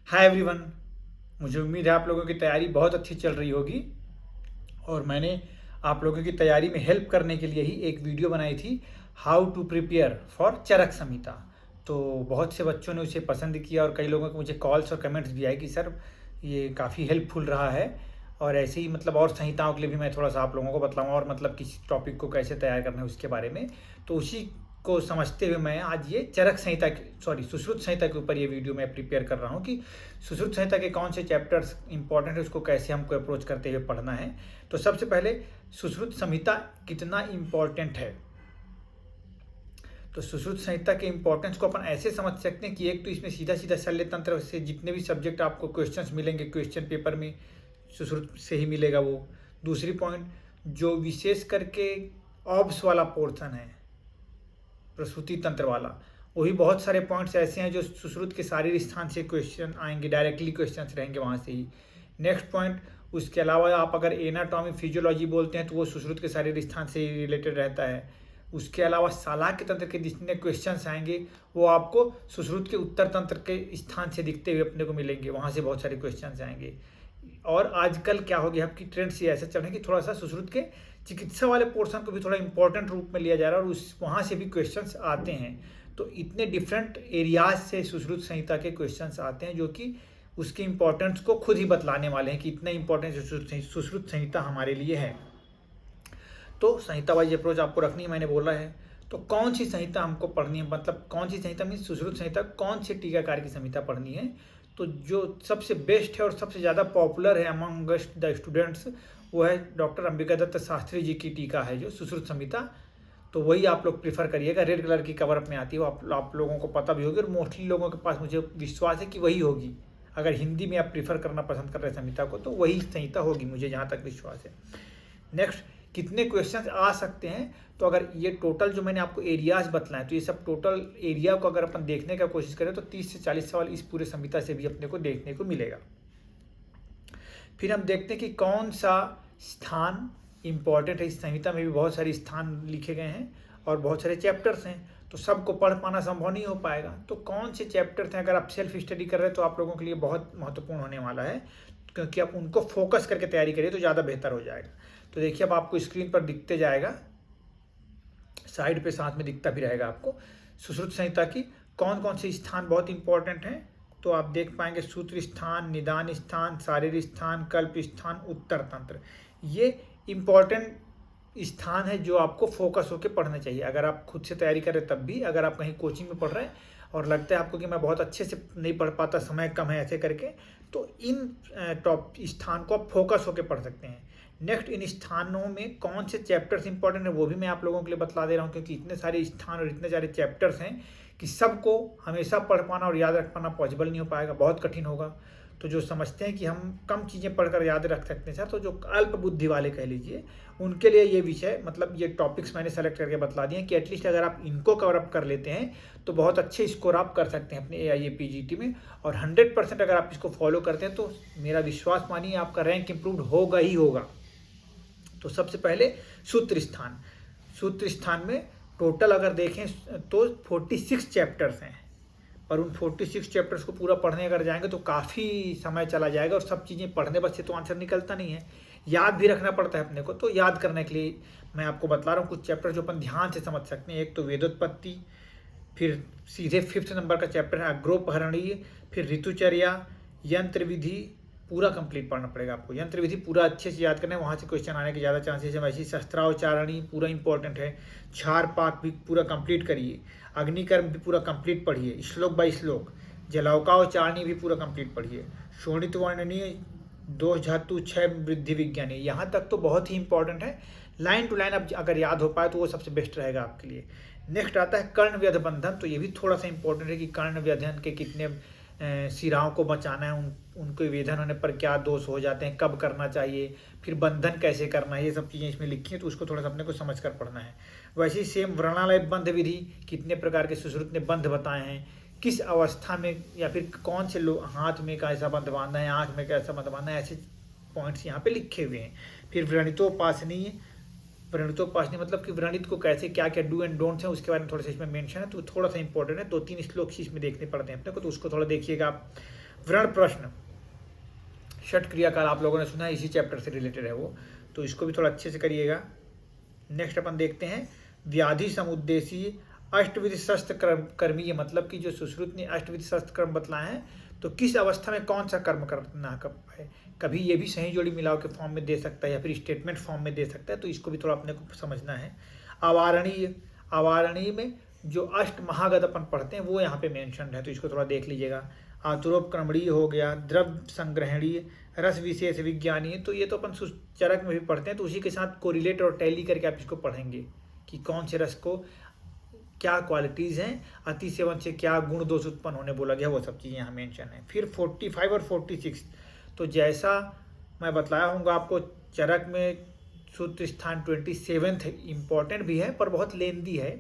Hi everyone. मुझे उम्मीद है आप लोगों की तैयारी बहुत अच्छी चल रही होगी और मैंने आप लोगों की तैयारी में हेल्प करने के लिए ही एक वीडियो बनाई थी, हाउ टू प्रिपेयर फॉर चरक संहिता। तो बहुत से बच्चों ने उसे पसंद किया और कई लोगों के मुझे कॉल्स और कमेंट्स भी आए कि सर ये काफ़ी हेल्पफुल रहा है। और ऐसे ही मतलब और संहिताओं के लिए भी मैं थोड़ा सा आप लोगों को बतलाऊँ और मतलब किसी टॉपिक को कैसे तैयार करना है उसके बारे में। तो उसी को समझते हुए मैं आज ये चरक संहिता सुश्रुत संहिता के ऊपर ये वीडियो मैं प्रिपेयर कर रहा हूँ कि सुश्रुत संहिता के कौन से चैप्टर्स इंपॉर्टेंट है, उसको कैसे हमको अप्रोच करते हुए पढ़ना है। तो सबसे पहले सुश्रुत संहिता कितना इम्पोर्टेंट है। तो सुश्रुत संहिता के इंपॉर्टेंस को अपन ऐसे समझ सकते हैं कि एक तो इसमें सीधा सीधा शल्य तंत्र से जितने भी सब्जेक्ट आपको क्वेश्चंस मिलेंगे क्वेश्चन पेपर में सुश्रुत से ही मिलेगा वो। दूसरी पॉइंट, जो विशेष करके ऑब्स वाला पोर्शन है प्रसूति तंत्र वाला, वही बहुत सारे पॉइंट्स ऐसे हैं जो सुश्रुत के शारीरिक स्थान से क्वेश्चन आएंगे, डायरेक्टली क्वेश्चंस रहेंगे वहाँ से ही। नेक्स्ट पॉइंट, उसके अलावा आप अगर एनाटॉमी फिजियोलॉजी बोलते हैं तो वो सुश्रुत के शारीरिक स्थान से ही रिलेटेड रहता है। उसके अलावा सालाक्य तंत्र के जितने क्वेश्चंस आएंगे वो आपको सुश्रुत के उत्तर तंत्र के स्थान से दिखते हुए अपने को मिलेंगे, वहाँ से बहुत सारे क्वेश्चंस आएंगे। और आजकल क्या हो गया, आपकी ट्रेंड से ऐसे चल रहे हैं कि थोड़ा सा सुश्रुत के चिकित्सा वाले पोर्शन को भी थोड़ा इंपॉर्टेंट रूप में लिया जा रहा है और उस वहाँ से भी क्वेश्चंस आते हैं। तो इतने डिफरेंट एरियाज से सुश्रुत संहिता के क्वेश्चंस आते हैं जो कि उसके इंपॉर्टेंस को खुद ही बतलाने वाले हैं कि इतना इंपॉर्टेंट सुश्रुत संहिता हमारे लिए है। तो संहिता वाइज अप्रोच आपको रखनी है, मैंने बोला है। तो कौन सी संहिता हमको पढ़नी है, मतलब कौन सी संहिता मीन सुश्रुत संहिता, कौन से टीकाकार की संहिता पढ़नी है। तो जो सबसे बेस्ट है और सबसे ज़्यादा पॉपुलर है अमंग द स्टूडेंट्स वो है डॉक्टर अंबिका दत्त शास्त्री जी की टीका है जो सुश्रुत संहिता। तो वही आप लोग प्रीफर करिएगा। रेड कलर की कवर अप में आती है वो, आप लोगों को पता भी होगी और मोस्टली लोगों के पास मुझे विश्वास है कि वही होगी। अगर हिंदी में आप प्रीफर करना पसंद कर रहे हैं संहिता को तो वही संहिता होगी, मुझे जहाँ तक विश्वास है। नेक्स्ट, कितने क्वेश्चंस आ सकते हैं। तो अगर ये टोटल जो मैंने आपको एरियाज बतलाएं तो ये सब टोटल एरिया को अगर अपन देखने का कोशिश करें तो 30 से 40 सवाल इस पूरे संहिता से भी अपने को देखने को मिलेगा। फिर हम देखते हैं कि कौन सा स्थान इंपॉर्टेंट है। इस संहिता में भी बहुत सारे स्थान लिखे गए हैं और बहुत सारे चैप्टर्स हैं, तो सबको पढ़ पाना संभव नहीं हो पाएगा। तो कौन से चैप्टर्स हैं, अगर आप सेल्फ स्टडी कर रहे हैं तो आप लोगों के लिए बहुत महत्वपूर्ण होने वाला है, क्योंकि आप उनको फोकस करके तैयारी करिए तो ज़्यादा बेहतर हो जाएगा। तो देखिए अब आपको स्क्रीन पर दिखते जाएगा, साइड पे साथ में दिखता भी रहेगा आपको सुश्रुत संहिता की कौन कौन से स्थान बहुत इंपॉर्टेंट हैं। तो आप देख पाएंगे सूत्र स्थान, निदान स्थान, शारीरिक स्थान, कल्प स्थान, उत्तर तंत्र। ये इंपॉर्टेंट स्थान है जो आपको फोकस होकर पढ़ना चाहिए। अगर आप खुद से तैयारी करें तब भी, अगर आप कहीं कोचिंग में पढ़ रहे हैं और लगता है आपको कि मैं बहुत अच्छे से नहीं पढ़ पाता, समय कम है ऐसे करके, तो इन टॉप स्थान को आप फोकस होकर पढ़ सकते हैं। नेक्स्ट, इन स्थानों में कौन से चैप्टर्स इंपॉर्टेंट है वो भी मैं आप लोगों के लिए बतला दे रहा हूँ, क्योंकि इतने सारे स्थान और इतने सारे चैप्टर्स हैं कि सबको हमेशा पढ़ पाना और याद रख पाना पॉसिबल नहीं हो पाएगा, बहुत कठिन होगा। तो जो समझते हैं कि हम कम चीज़ें पढ़कर याद रख सकते हैं सर, तो जो अल्प बुद्धि वाले कह लीजिए, उनके लिए ये विषय मतलब ये टॉपिक्स मैंने सेलेक्ट करके बतला दिए हैं कि एटलीस्ट अगर आप इनको कवर अप कर लेते हैं तो बहुत अच्छे स्कोर आप कर सकते हैं अपने AIAPGT में। और 100% अगर आप इसको फॉलो करते हैं तो मेरा विश्वास मानिए आपका रैंक इम्प्रूव होगा ही होगा। तो सबसे पहले सूत्र स्थान। सूत्र स्थान में टोटल अगर देखें तो 46 चैप्टर्स हैं, और उन 46 चैप्टर्स को पूरा पढ़ने अगर जाएंगे तो काफ़ी समय चला जाएगा और सब चीज़ें पढ़ने बस से तो आंसर निकलता नहीं है, याद भी रखना पड़ता है अपने को। तो याद करने के लिए मैं आपको बतला रहा हूँ कुछ चैप्टर जो अपन ध्यान से समझ सकते हैं। एक तो वेदोत्पत्ति, फिर सीधे 5th नंबर का चैप्टर है अग्रोपहरणीय, फिर ऋतुचर्या, यंत्र विधि पूरा कंप्लीट पढ़ना पड़ेगा आपको। यंत्र विधि पूरा अच्छे से याद करना है, वहाँ से क्वेश्चन आने के ज़्यादा चांसेस है। वैसे ही शस्त्रावचारणी पूरा इंपॉर्टेंट है। क्षार पाक भी पूरा कंप्लीट करिए। अग्निकर्म भी पूरा कंप्लीट पढ़िए श्लोक बाय श्लोक। जलौकावचारणी भी पूरा कंप्लीट पढ़िए। शोणित वर्णनीय, दोष धातु, क्षय वृद्धि विज्ञानी, यहाँ तक तो बहुत ही इंपॉर्टेंट है। लाइन टू लाइन अब अगर याद हो पाए तो वो सबसे बेस्ट रहेगा आपके लिए। नेक्स्ट आता है कर्ण व्यध बंधन। तो ये भी थोड़ा सा इंपॉर्टेंट है कि कर्ण व्यधन के कितने सिराओं को बचाना है, उनको वेधन होने पर क्या दोष हो जाते हैं, कब करना चाहिए, फिर बंधन कैसे करना है, ये सब चीज़ें इसमें लिखी हैं तो उसको थोड़ा सा अपने को समझ कर पढ़ना है। वैसे ही सेम व्रणालय बंध विधि, कितने प्रकार के सुश्रुत ने बंध बताए हैं, किस अवस्था में या फिर कौन से लोग हाथ में कैसा बंध बांधना है, आँख में कैसा बंध बांधना है, ऐसे पॉइंट्स यहाँ पे लिखे हुए हैं। फिर व्रणितोपासनीय, व्रणितोपासनीय मतलब कि व्रणित को कैसे क्या क्या डू एंड डोंट्स हैं उसके बारे में थोड़ा सा इसमें मेंशन है, तो थोड़ा सा इंपॉर्टेंट है। 2-3 श्लोक इसमें देखने पड़ते हैं अपने को, तो उसको थोड़ा देखिएगा आप। व्रण प्रश्न, षट क्रियाकाल आप लोगों ने सुना है, इसी चैप्टर से रिलेटेड है वो, तो इसको भी थोड़ा अच्छे से करिएगा। नेक्स्ट अपन देखते हैं व्याधि समुद्देशीय अष्टविध शस्त्र कर्मीय, मतलब कि जो सुश्रुत ने अष्टविध शस्त्र कर्म बतलाए हैं, तो किस अवस्था में कौन सा कर्म करना है। कभी ये भी सही जोड़ी मिलाव के फॉर्म में दे सकता है या फिर स्टेटमेंट फॉर्म में दे सकता है, तो इसको भी थोड़ा अपने को समझना है। अवारणीय, अवारणीय में जो अष्ट महागत अपन पढ़ते हैं वो यहाँ पे मेंशन है, तो इसको थोड़ा देख लीजिएगा। आतुरोपक्रमणीय हो गया, द्रव संग्रहणीय, रस विशेष विज्ञानीय, तो ये तो अपन चरक में भी पढ़ते हैं, तो उसी के साथ कोरिलेट और टैली करके आप इसको पढ़ेंगे कि कौन से रस को क्या क्वालिटीज़ हैं, अति सेवन से क्या गुण दोष उत्पन्न होने बोला गया, वो सब चीज़ें यहाँ मेंशन है। फिर 45 और 46, तो जैसा मैं बतलाया हूँ आपको, चरक में सूत्र स्थान 27 इम्पॉर्टेंट भी है पर बहुत लेंदी है,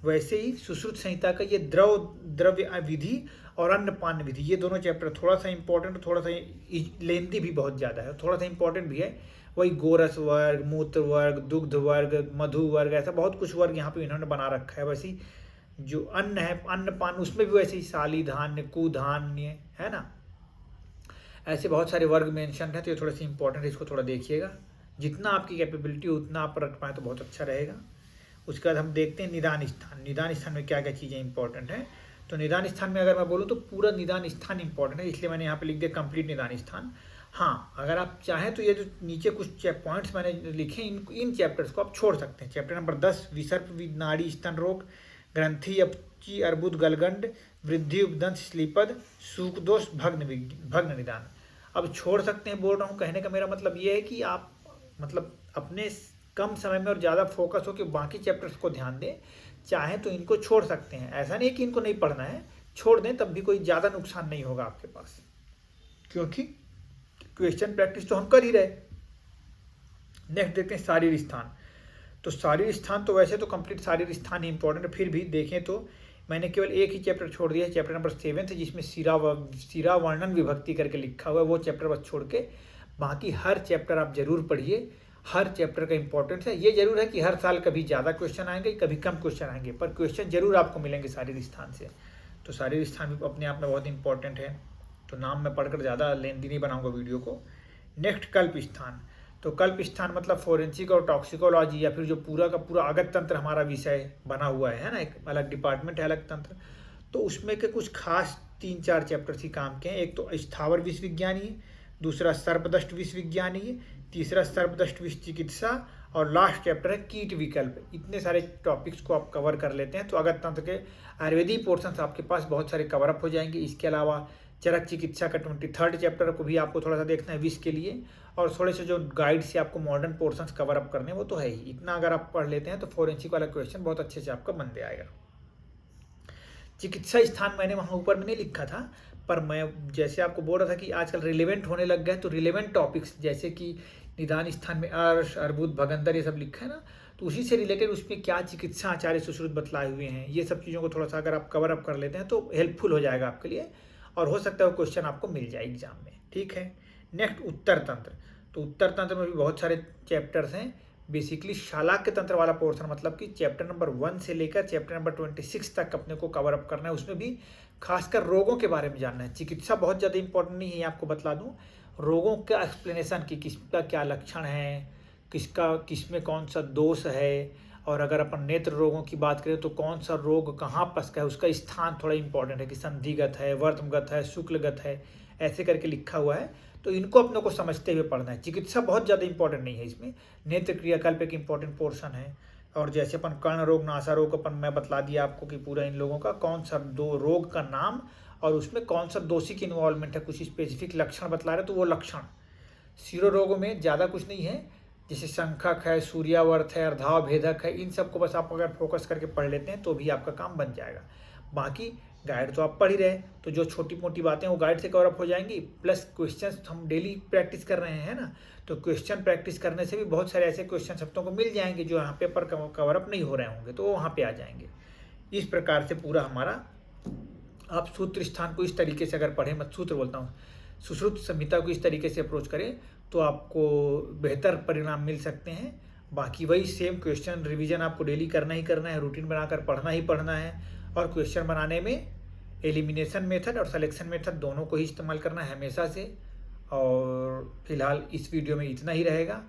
वैसे ही सुश्रुत संहिता का ये द्रव्य विधि और अन्नपान विधि, ये दोनों चैप्टर थोड़ा सा इम्पोर्टेंट, थोड़ा सा लेंदी भी बहुत ज़्यादा है, थोड़ा सा इम्पोर्टेंट भी है। वही गोरस वर्ग, मूत्र वर्ग, दुग्ध वर्ग, मधु वर्ग, ऐसा बहुत कुछ वर्ग यहाँ पे इन्होंने बना रखा है। वैसे जो अन्न है, अन्नपान, उसमें भी वैसे ही साली धान्य, कुधान्य, है ना, ऐसे बहुत सारे वर्ग मेंशन है, तो ये थोड़े से इंपॉर्टेंट है, इसको थोड़ा देखिएगा। जितना आपकी कैपेबिलिटी उतना आप रख पाए तो बहुत अच्छा रहेगा। उसके बाद हम देखते हैं निदान स्थान। निदान स्थान में क्या क्या चीज़ें इंपॉर्टेंट हैं, तो निदान स्थान में अगर मैं बोलूँ तो पूरा निदान स्थान इंपॉर्टेंट है, इसलिए मैंने यहाँ पे लिख दिया कंप्लीट निदान स्थान। हाँ, अगर आप चाहें तो ये जो नीचे कुछ पॉइंट्स मैंने लिखे, इन चैप्टर्स को आप छोड़ सकते हैं। चैप्टर नंबर 10 विसर्प नाड़ी स्तन रोग, ग्रंथि अपची अर्बुद गलगंड, वृद्धि उपदंश स्लीपद, सूक दोष, भग्न निदान, अब छोड़ सकते हैं। बोल रहा हूँ, कहने का मेरा मतलब ये है कि आप मतलब अपने कम समय में और ज़्यादा फोकस हो कि बाकी चैप्टर्स को ध्यान दें, चाहें तो इनको छोड़ सकते हैं। ऐसा नहीं कि इनको नहीं पढ़ना है, छोड़ दें, तब भी कोई ज़्यादा नुकसान नहीं होगा आपके पास, क्योंकि क्वेश्चन प्रैक्टिस तो हम कर ही रहे। नेक्स्ट देखते हैं शारीरिक स्थान। तो शारीरिक स्थान तो वैसे तो कंप्लीट शारीरिक स्थान ही इंपॉर्टेंट है, फिर भी देखें तो मैंने केवल एक ही चैप्टर छोड़ दिया है, चैप्टर नंबर 7 जिसमें शिरा वर्णन विभक्ति करके लिखा हुआ है, वो चैप्टर बस छोड़ के बाकी हर चैप्टर आप जरूर पढ़िए। हर चैप्टर का इंपॉर्टेंस है। ये जरूर है कि हर साल कभी ज़्यादा क्वेश्चन आएंगे, कभी कम क्वेश्चन आएंगे, पर क्वेश्चन जरूर आपको मिलेंगे शारीरिक स्थान से। तो शारीरिक स्थान भी अपने आप में बहुत इंपॉर्टेंट है, तो नाम मैं पढ़कर ज़्यादा लेंथी नहीं बनाऊंगा वीडियो को। नेक्स्ट कल्प स्थान। तो कल्प स्थान मतलब फोरेंसिक और टॉक्सिकोलॉजी, या फिर जो पूरा का पूरा अगत तंत्र हमारा विषय बना हुआ है ना, एक अलग डिपार्टमेंट है अलग तंत्र, तो उसमें के कुछ खास 3-4 चैप्टर्स ही काम के हैं। एक तो स्थावर विष विज्ञानी, दूसरा सर्पदष्ट विष विज्ञानी, तीसरा सर्पदष्ट विष चिकित्सा, और लास्ट चैप्टर है कीट विकल्प। इतने सारे टॉपिक्स को आप कवर कर लेते हैं तो अगत तंत्र के आयुर्वेदिक पोर्शंस आपके पास बहुत सारे कवर अप हो जाएंगे। इसके अलावा चरक चिकित्सा का 23rd चैप्टर को भी आपको थोड़ा सा देखना है विष के लिए, और थोड़े से जो गाइड से आपको मॉडर्न पोर्शंस कवर अप करने वो तो है ही। इतना अगर आप पढ़ लेते हैं तो फोरेंसिक वाला क्वेश्चन बहुत अच्छे से आपका बन आएगा। चिकित्सा स्थान मैंने वहाँ ऊपर में नहीं लिखा था, पर मैं जैसे आपको बोल रहा था कि आजकल रिलेवेंट होने लग गए, तो रिलेवेंट टॉपिक्स जैसे कि निदान स्थान में अर्श, अर्बुद, भगंदर, ये सब लिखा है ना, तो उसी से रिलेटेड उसमें क्या चिकित्सा आचार्य सुश्रुत बतलाए हुए हैं, ये सब चीज़ों को थोड़ा सा अगर आप कवर अप कर लेते हैं तो हेल्पफुल हो जाएगा आपके लिए, और हो सकता है वो क्वेश्चन आपको मिल जाए एग्जाम में। ठीक है। नेक्स्ट उत्तर तंत्र। तो उत्तर तंत्र में भी बहुत सारे चैप्टर्स हैं। बेसिकली शालाक्य तंत्र वाला पोर्शन, मतलब कि चैप्टर नंबर 1 से लेकर चैप्टर नंबर 26 तक अपने को कवर अप करना है। उसमें भी खासकर रोगों के बारे में जानना है। चिकित्सा बहुत ज़्यादा इंपॉर्टेंट नहीं है, आपको बतला दूं। रोगों का एक्सप्लेनेशन कि किसका क्या लक्षण है, किसमें कौन सा दोष है, और अगर अपन नेत्र रोगों की बात करें तो कौन सा रोग कहाँ पसका है, उसका स्थान थोड़ा इंपॉर्टेंट है कि संधिगत है, वर्तमगत है, शुक्लगत है, ऐसे करके लिखा हुआ है। तो इनको अपने को समझते हुए पढ़ना है। चिकित्सा बहुत ज़्यादा इंपॉर्टेंट नहीं है इसमें। नेत्र क्रियाकल्प एक इंपॉर्टेंट पोर्शन है, और जैसे अपन कर्ण रोग, नासा रोग अपन मैं बतला दिया आपको कि पूरा इन लोगों का कौन सा दो रोग का नाम और उसमें कौन सा दोषी की इन्वॉल्वमेंट है, कुछ स्पेसिफिक लक्षण बतला रहे तो वो लक्षण। शिरो रोगों में ज़्यादा कुछ नहीं है, जैसे शंखक है, सूर्यावर्त है, अर्धाव भेदक है, इन सब को बस आप अगर फोकस करके पढ़ लेते हैं तो भी आपका काम बन जाएगा। बाकी गाइड तो आप पढ़ ही रहे, तो जो छोटी मोटी बातें वो गाइड से कवर अप हो जाएंगी, प्लस क्वेश्चंस हम डेली प्रैक्टिस कर रहे हैं ना, तो क्वेश्चन प्रैक्टिस करने से भी बहुत सारे ऐसे क्वेश्चन सबको को मिल जाएंगे जो यहाँ पे पर कवर अप नहीं हो रहे होंगे, तो वो वहाँ पे आ जाएंगे। इस प्रकार से पूरा हमारा, आप सूत्र स्थान को इस तरीके से अगर पढ़ें, मैं सूत्र बोलता हूँ, सुश्रुत संहिता को इस तरीके से अप्रोच करें तो आपको बेहतर परिणाम मिल सकते हैं। बाकी वही सेम क्वेश्चन रिवीजन आपको डेली करना ही करना है, रूटीन बनाकर पढ़ना ही पढ़ना है, और क्वेश्चन बनाने में एलिमिनेशन मेथड और सिलेक्शन मेथड दोनों को ही इस्तेमाल करना है हमेशा से। और फिलहाल इस वीडियो में इतना ही रहेगा।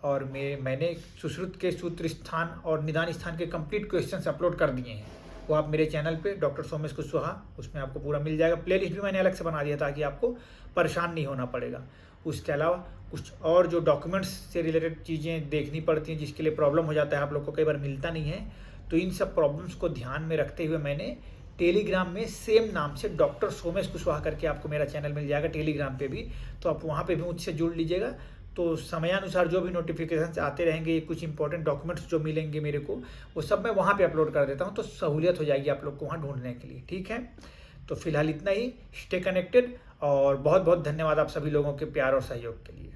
और मैंने सुश्रुत के सूत्र स्थान और निदान स्थान के कंप्लीट क्वेश्चंस अपलोड कर दिए हैं, वो आप मेरे चैनल पे डॉक्टर सोमेश कुशवाहा, उसमें आपको पूरा मिल जाएगा। प्लेलिस्ट भी मैंने अलग से बना दिया ताकि आपको परेशान नहीं होना पड़ेगा। उसके अलावा कुछ और जो डॉक्यूमेंट्स से रिलेटेड चीज़ें देखनी पड़ती हैं, जिसके लिए प्रॉब्लम हो जाता है, आप लोग को कई बार मिलता नहीं है, तो इन सब प्रॉब्लम्स को ध्यान में रखते हुए मैंने टेलीग्राम में सेम नाम से डॉक्टर सोमेश कुशवाहा करके आपको मेरा चैनल मिल जाएगा टेलीग्राम पे भी, तो आप वहाँ पे भी मुझसे जुड़ लीजिएगा। तो समयानुसार जो भी नोटिफिकेशन आते रहेंगे, कुछ इंपॉर्टेंट डॉक्यूमेंट्स जो मिलेंगे मेरे को, वो सब मैं वहाँ पे अपलोड कर देता हूँ, तो सहूलियत हो जाएगी आप लोग को वहाँ ढूंढने के लिए। ठीक है, तो फिलहाल इतना ही। स्टे कनेक्टेड और बहुत बहुत धन्यवाद आप सभी लोगों के प्यार और सहयोग के लिए।